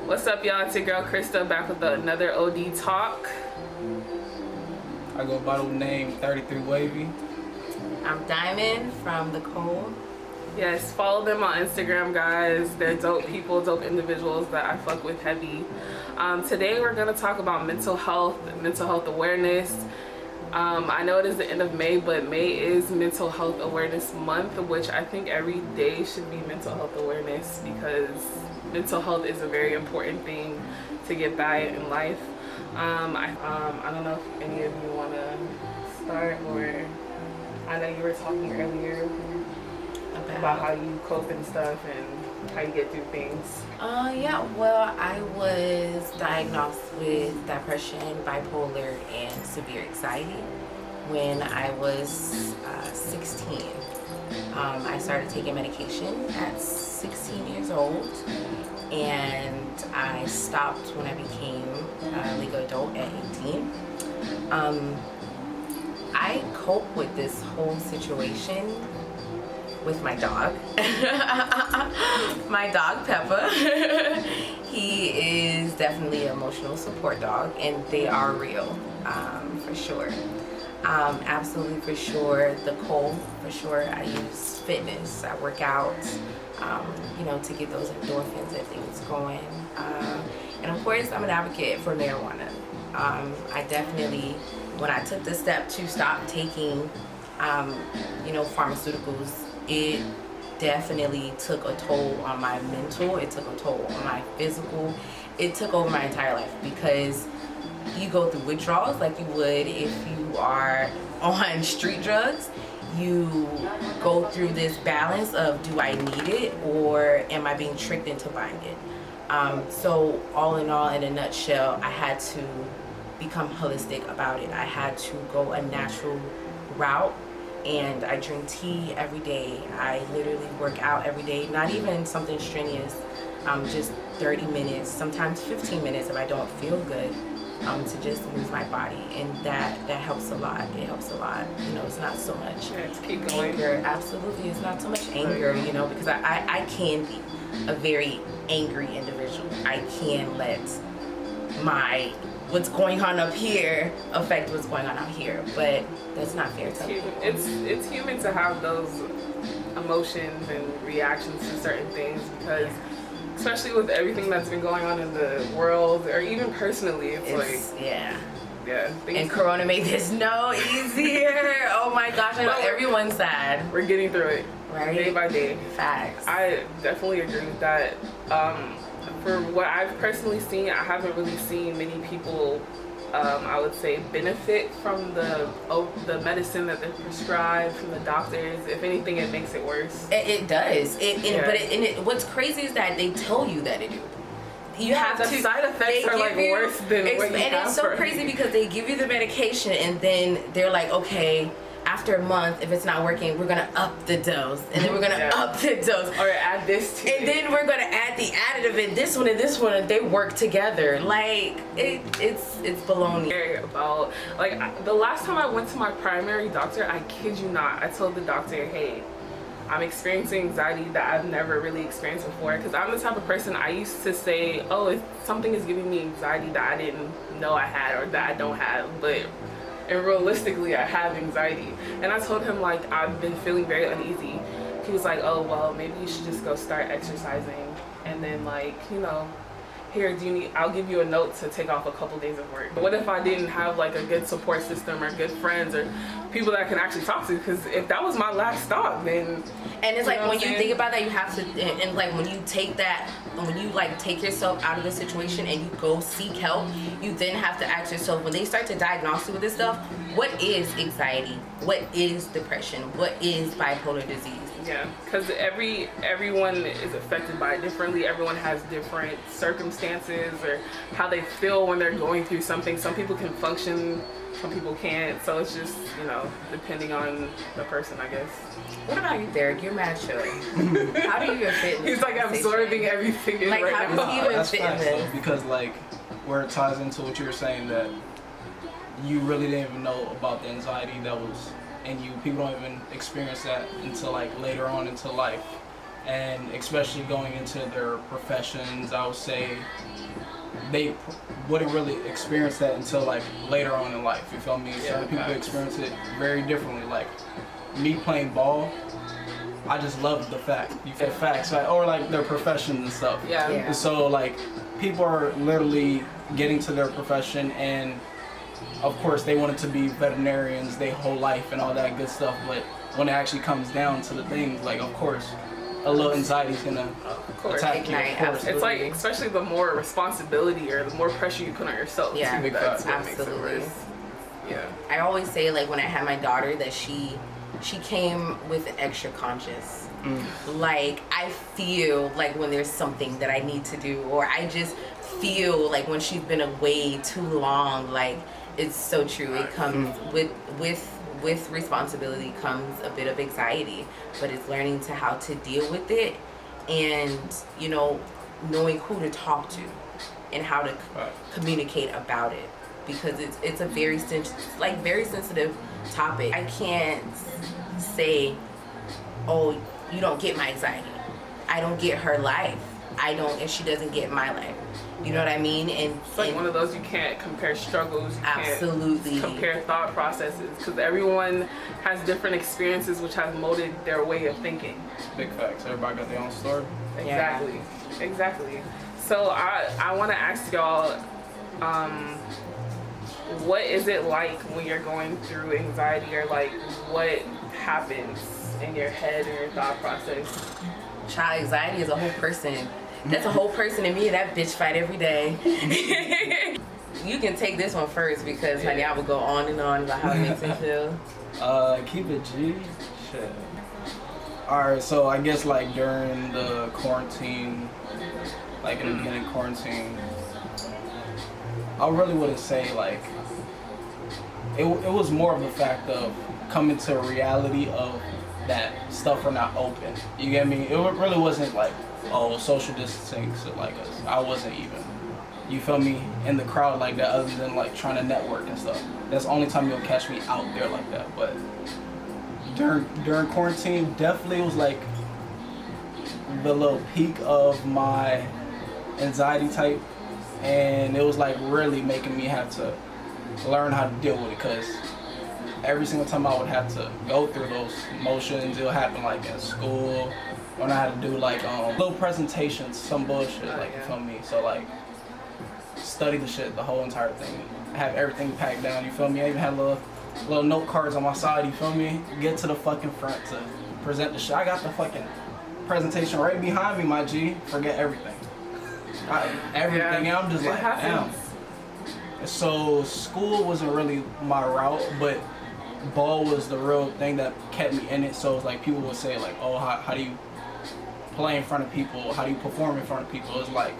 What's up, y'all? It's your girl Krista back with another OD talk. I go by the name 33 Wavy. I'm Diamond from The Cold. Yes, follow them on Instagram, guys. They're dope people, dope individuals that I fuck with heavy. Today we're gonna talk about mental health awareness. I know it is the end of May, but May is Mental Health Awareness Month, which I think every day should be mental health awareness because mental health is a very important thing to get by in life. I don't know if any of you want to start, or I know you were talking earlier about how you cope and stuff and how you get through things. Yeah, well, I was diagnosed with depression, bipolar, and severe anxiety when I was 16. I started taking medication at 16 years old, and I stopped when I became a legal adult at 18. I cope with this whole situation with my dog. My dog Peppa. He is definitely an emotional support dog, and they are real, for sure. Absolutely for sure. The cold, for sure. I use fitness. I work out, to get those endorphins and things going. And of course, I'm an advocate for marijuana. I definitely, when I took the step to stop taking, pharmaceuticals, it definitely took a toll on my mental, it took a toll on my physical, it took over my entire life, because you go through withdrawals like you would if you are on street drugs. You go through this balance of, do I need it or am I being tricked into buying it? So all in all, in a nutshell, I had to become holistic about it. I had to go a natural route. And I drink tea every day. I literally work out every day, not even something strenuous, just 30 minutes, sometimes 15 minutes if I don't feel good, to just move my body. And that helps a lot. It helps a lot. It's not so much anger. Absolutely, it's not so much anger, because I can be a very angry individual. I can let what's going on up here affect what's going on out here, but that's not fair to people. It's human to have those emotions and reactions to certain things, because especially with everything that's been going on in the world, or even personally, it's and Corona made this no easier. Oh my gosh, I know everyone's sad. We're getting through it, right? Day by day. Facts. I definitely agree with that. For what I've personally seen, I haven't really seen many people, I would say, benefit from the medicine that they're prescribed from the doctors. If anything, it makes it worse. It does. But what's crazy is that they tell you that it do. You have the to. Side effects are like worse than what you have. And it's so crazy because they give you the medication and then they're like, okay, after a month, if it's not working, we're gonna up the dose, and then we're gonna up the dose, or add this to and then we're gonna add the additive in this one and this one, and they work together. Like it's baloney. About the last time I went to my primary doctor, I kid you not, I told the doctor, hey, I'm experiencing anxiety that I've never really experienced before, because I'm the type of person, I used to say, oh, if something is giving me anxiety that I didn't know I had or that I don't have, and realistically I have anxiety. And I told him, I've been feeling very uneasy. He was like, oh, well, maybe you should just go start exercising, and then here, I'll give you a note to take off a couple days of work. But what if I didn't have a good support system or good friends or people that I can actually talk to? Because if that was my last stop, then... And it's when you think about that, you have to, and when you take that, when you take yourself out of the situation and you go seek help, you then have to ask yourself, when they start to diagnose you with this stuff, what is anxiety? What is depression? What is bipolar disease? Yeah, because everyone is affected by it differently. Everyone has different circumstances or how they feel when they're going through something. Some people can function, some people can't. So it's just, depending on the person, I guess. What about you, Derek? You're mad chill. How do you even fit in this? He's absorbing everything in right now. How do you even fit in this? Because where it ties into what you were saying, that you really didn't even know about the anxiety that was in you. People don't even experience that until later on into life. and especially going into their professions, I would say they wouldn't really experience that until like later on in life. You feel me? Yeah, Certain people facts. experience it very differently. Like me playing ball, I just love the fact. You feel facts, like, or like their profession and stuff. Yeah. Yeah. So like people are literally getting to their profession, and of course they wanted to be veterinarians their whole life and all that good stuff. But when it actually comes down to the things, like of course a little anxiety is gonna course. attack you. Of Ignite, course. It's like, especially the more responsibility or the more pressure you put on yourself. Yeah, too, big that's facts. what makes it Absolutely. worse. Yeah. I always say, like, when I had my daughter, that she came with an extra conscious. Like, I feel like when there's something that I need to do, or I just feel like when she's been away too long, like, it's so true. It comes with responsibility comes a bit of anxiety, but it's learning to how to deal with it, and, you know, knowing who to talk to and how to communicate about it, because it's a very sensitive topic. I can't say, oh, you don't get my anxiety, I don't get her life, and she doesn't get my life. You know what I mean? And It's like one of those, you can't compare struggles. You Absolutely. can't compare thought processes, because everyone has different experiences which has molded their way of thinking. Big facts. Everybody got their own story. Exactly. Exactly. So I want to ask y'all, what is it like when you're going through anxiety, or like what happens in your head and your thought process? child anxiety is a whole person. That's a whole person in me. That bitch fight every day. You can take this one first, because honey, I would go on and on about how it makes me feel. Keep it G. Shit. Alright, so I guess like during the quarantine, like in the beginning of quarantine, I really wouldn't say like, it was more of the fact of coming to a reality of that stuff are not open. You get me? It really wasn't like, oh, social distancing so like us. I wasn't even, you feel me, in the crowd like that, other than like trying to network and stuff. That's the only time you'll catch me out there like that. But during quarantine, definitely was like the little peak of my anxiety type, and it was like really making me have to learn how to deal with it, because every single time I would have to go through those motions, it'll happen like in school, when I had to do like little presentations, some bullshit, like you feel me? So like study the shit, the whole entire thing, have everything packed down, you feel me? I even had little note cards on my side, you feel me? Get to the fucking front to present the shit. I got the fucking presentation right behind me, my G. Forget everything. Everything. Yeah, I'm just it like, damn. happens. So school wasn't really my route, but ball was the real thing that kept me in it. So it's like people would say like, oh, how do you play in front of people? How do you perform in front of people? It's like,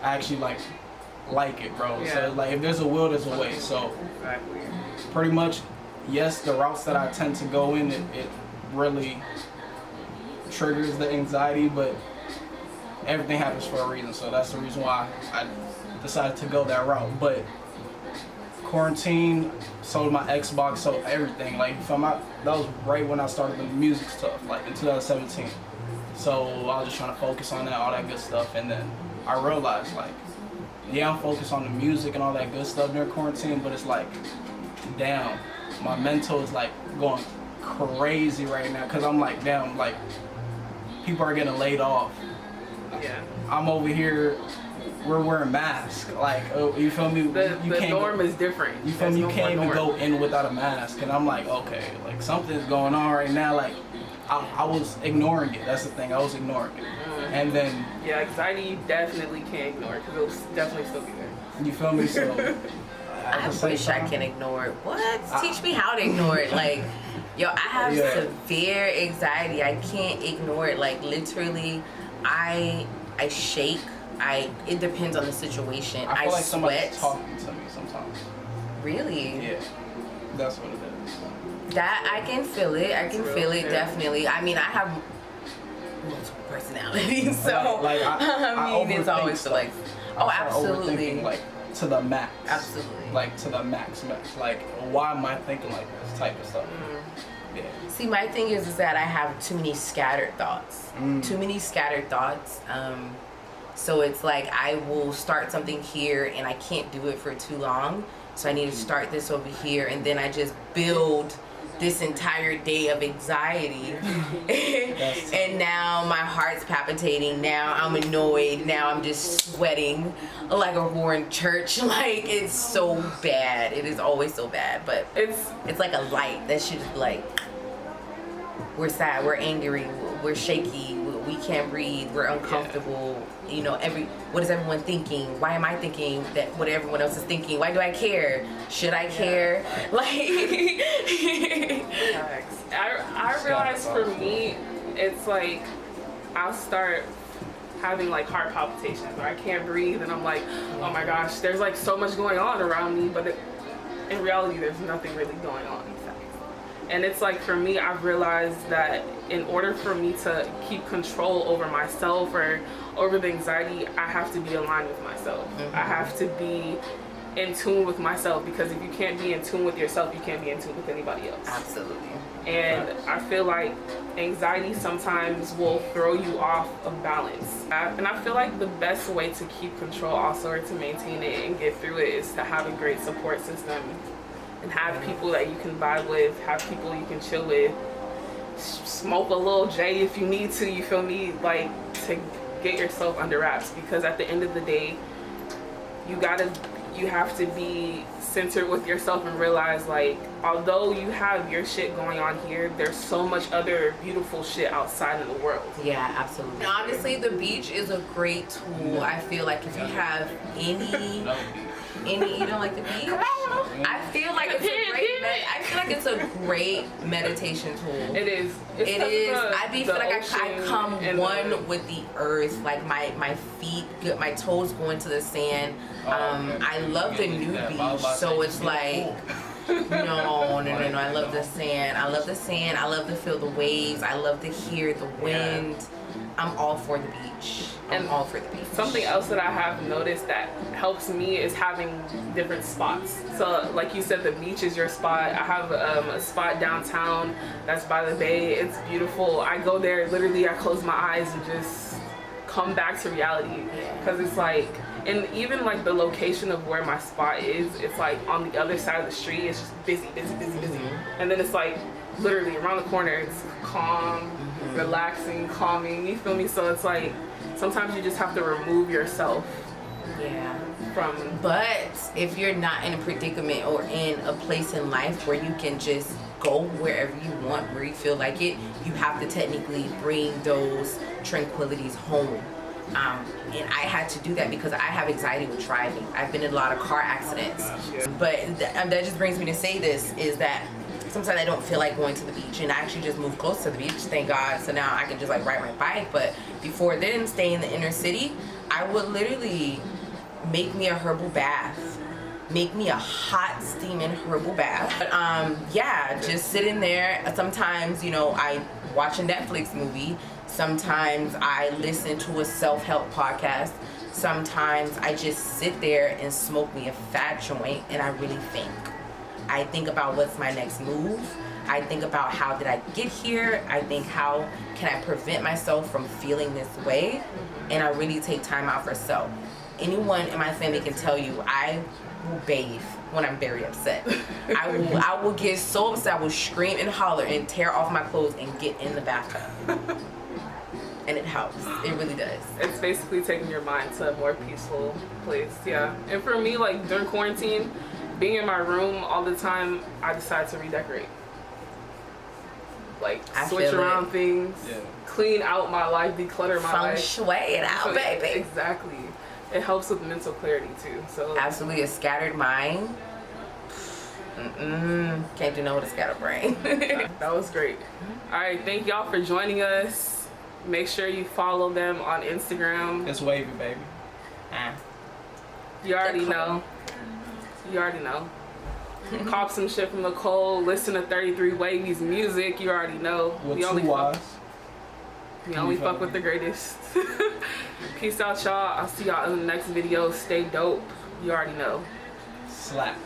I actually like it, bro. Yeah. So like if there's a will, there's a way. So Exactly. pretty much, yes, the routes that I tend to go in, it really triggers the anxiety, but everything happens for a reason. So that's the reason why I decided to go that route. But quarantine, sold my Xbox, sold everything. Like that was right when I started the music stuff, like in 2017. So I was just trying to focus on that, all that good stuff, and then I realized like, yeah, I'm focused on the music and all that good stuff during quarantine, but it's like, damn, my mental is like going crazy right now, because I'm like, damn, like people are getting laid off. Yeah. I'm over here, we're wearing masks. Like, oh, you feel me? The norm is different. You feel me? You can't even go in without a mask. And I'm like, okay, like something's going on right now. Like, I was ignoring it. That's the thing. I was ignoring it. And then, yeah, anxiety you definitely can't ignore, because it'll definitely still be there. you feel me? So I wish I can ignore it. What? Teach me how to ignore it. Like, yo, I have severe anxiety. I can't ignore it. Like, literally, I shake. It depends on the situation. I feel like sweat. somebody's talking to me sometimes. Really? Yeah, that's what it is. That I can feel it. I can feel it, definitely. I mean, I have multiple personalities, so I mean, it's always stuff. like, oh, I start absolutely, overthinking, like to the max. Absolutely. Like to the max. Like, why am I thinking like this type of stuff? Yeah. See, my thing is that I have too many scattered thoughts. Too many scattered thoughts. So it's like I will start something here and I can't do it for too long. So I need to start this over here, and then I just build this entire day of anxiety. And now my heart's palpitating. Now I'm annoyed. Now I'm just sweating like a whore in church. Like, it's so bad. It is always so bad. But it's like a light that should just like, we're sad, we're angry, we're shaky, we can't breathe, we're uncomfortable. You know, what is everyone thinking? Why am I thinking that what everyone else is thinking? Why do I care? Should I care? Like, I realize for me, it's like I'll start having like heart palpitations, or I can't breathe, and I'm like, oh my gosh, there's like so much going on around me, but in reality, there's nothing really going on. And it's like, for me, I've realized that in order for me to keep control over myself or over the anxiety, I have to be aligned with myself. I have to be in tune with myself, because if you can't be in tune with yourself, you can't be in tune with anybody else. absolutely. And I feel like anxiety sometimes will throw you off of balance. And I feel like the best way to keep control also, or to maintain it and get through it, is to have a great support system. And have people that you can vibe with, have people you can chill with, smoke a little J if you need to, you feel me? Like, to get yourself under wraps, because at the end of the day, you have to be centered with yourself and realize, like, although you have your shit going on here, there's so much other beautiful shit outside in the world. Yeah, absolutely. And honestly, the beach is a great tool. I feel like if you have you don't like the beach? I feel like it's a great meditation tool. It is. It is. I feel like I come one with the earth. Like my feet, my toes go into the sand. I love the new beach, so it's like. No. I love the sand. I love to feel the waves. I love to hear the wind. I'm all for the beach. All for the beach. Something else that I have noticed that helps me is having different spots. So like you said, the beach is your spot. I have a spot downtown that's by the bay. It's beautiful. I go there, literally I close my eyes and just come back to reality. Because it's like, and even like the location of where my spot is, it's like on the other side of the street. It's just busy. And then it's like literally around the corner, it's calm, relaxing, calming, you feel me? So it's like, sometimes you just have to remove yourself from. But if you're not in a predicament or in a place in life where you can just go wherever you want, where you feel like it, you have to technically bring those tranquilities home. And I had to do that because I have anxiety with driving. I've been in a lot of car accidents. But that just brings me to say this, is that sometimes I don't feel like going to the beach, and I actually just moved close to the beach, thank God. So now I can just like ride my bike. But before then, stay in the inner city, I would literally make me a herbal bath, make me a hot steaming herbal bath. But just sit in there. Sometimes, I watch a Netflix movie. Sometimes I listen to a self-help podcast. Sometimes I just sit there and smoke me a fat joint and I really think. I think about what's my next move. I think about how did I get here. I think how can I prevent myself from feeling this way. And I really take time out for self. Anyone in my family can tell you I will bathe when I'm very upset. I will get so upset. I will scream and holler and tear off my clothes and get in the bathtub. And it helps. It really does. It's basically taking your mind to a more peaceful place. Yeah. And for me, like during quarantine, being in my room all the time, I decided to redecorate. Like switch around things, clean out my life, declutter my life. Feng shui it out, baby. Exactly. It helps with mental clarity too. So absolutely, a scattered mind. Can't do no with a scattered brain. That was great. All right, thank y'all for joining us. Make sure you follow them on Instagram. It's wavy, baby. You already know. You already know. Cop some shit from Nicole. Listen to 33 Wavy's music. You already know. With we only fuck with the greatest. Peace out, y'all. I'll see y'all in the next video. Stay dope. You already know. Slap.